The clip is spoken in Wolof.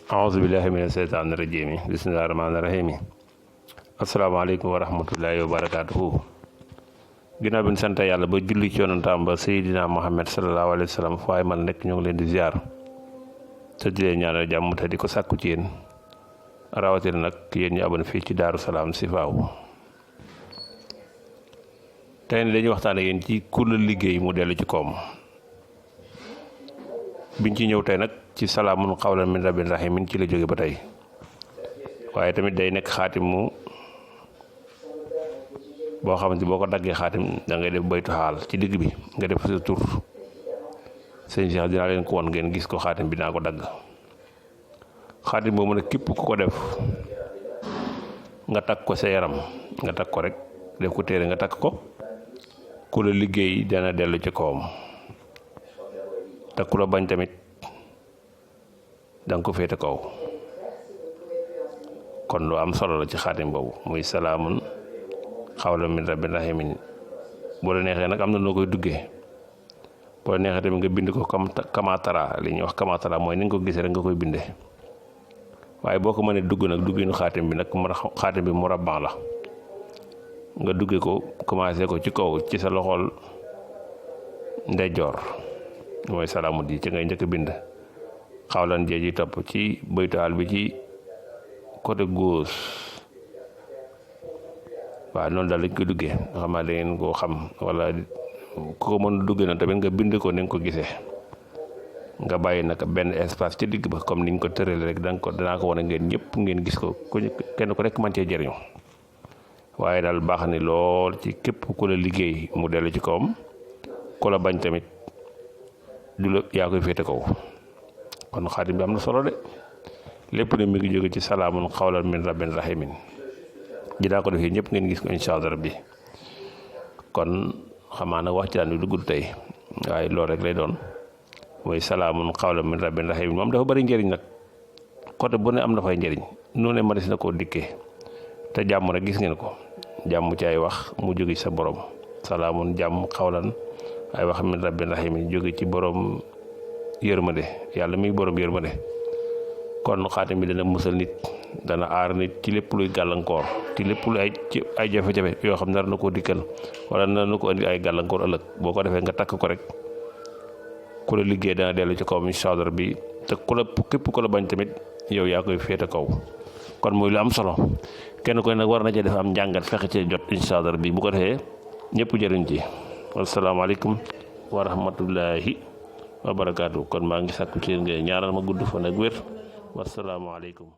auzu billahi mina seytaani rajiim bismillahi rahmaani rahiim asalaamaaleykum wa rahmatullahi wa barakaatuhu. Ginnaaw bi ñu sant yàlla ba julli ci yonantaam ba Seydina Muhammad sallallahu alayhi wa sallam fu waay man nekk ñoo ngi leen di ziar te di leen ñaanal jàmm te di ko sàkku ci yéen rawatina nag yéen ñu abonné fii ci Daaru Salaam Sifaaw. tey dañuy waxtaan ak yéen ci ku la liggéey mu dellu ci koom. biñ ci ñëw tey nag ci salaamun qawlan min rabbin rahiim ci la jóge ba tey waaye tamit day nekk xaatim mu boo xamante boo ko daggee xaatim da ngay def baytu xaal ci digg bi nga def sa tur sëñ Cheikh dinaa leen ko won ngeen gis ko xaatim bi naa ko dagg. xaatim boobu nag képp ku ko def nga takk ko sa yaram nga takk ko rek def ko téere nga takk ko ku la liggéey dana dellu ci kawam te ku la bañ tamit danga ko féete kaw. kon lu am solo la ci xaatim boobu muy salaamun qawlan min rabbin rahiim. boo la neexee nag am na noo koy duggee boo la neexee tamit nga bind ko comme kamatara li ñuy wax kamatara mooy ni nga ko gisee rek nga koy bindee waaye boo ko mënee dugg nag dugginu xaatim bi nag xaatim bi murabba la nga duggee ko commencé ko ci kaw ci sa loxol ndeyjoor mooy salaamu di ci ngay njëkk bind xawlan jeeji topp ci baytuwaal bi ci côté gauche waaw noonu daal lañ koy duggee nga xam ne da ngeen koo xam wala ku ko mën a duggee noonu tamit nga bind ko ni nga ko gisee nga bàyyi nag benn espace ci digg ba comme niñ ko tëralee rek danaa ko wane ngeen ñëpp ngeen gis ko kenn ku nekk man cee jëriñu waaye daal baax ni lool ci képp ku la liggéey mu dellu ci kawam ku la bañ tamit du la yaa koy féete kaw. kon xaatim bi am na solo de lépp ne mi ngi jóge ci salaamun qawlan min rabbin rahiim ji daa ko defee ñëpp ngeen gis ko incha allah rabbi. kon xamaa nag wax ci daan wi dugg tey waaye loolu rek lay doon mooy salaamun qawlan min rabbin rahiim moom dafa bari njëriñ nag côté bu ne am na fay njëriñ nu ne mënees na koo dikkee te jàmm rek gis ngeen ko jàmm ci ay wax mu jóge ci sa borom salaamun jàmm qawlan ay wax min rabbin rahiim jóge ci borom yërmande yàlla muy borom yërmande. kon xaatim bi dana musal nit dana aar nit ci lépp luy gàllankoor ci lépp lu ay jafe-jafe yoo xam ne nar na koo dikkal wala nar na ko indi ay gàllankoor ëllëg boo ko defee nga takk ko rek ku la liggéey dana dellu ci kaw incha allah bi te képp ku la bañ tamit yow yaa koy féete kaw. kon muy lu am solo kenn koy nag war na cee def am njàngat fexe cee jot incha allah bi bu ko defee ñëpp jëriñ ci. wasalaamaaleykum wa rahmatullahi wa barakaatu. kon maa ngi sàkku ci ngeen ñaaral ma gudd fan ak wér. wasalaamaaleykum.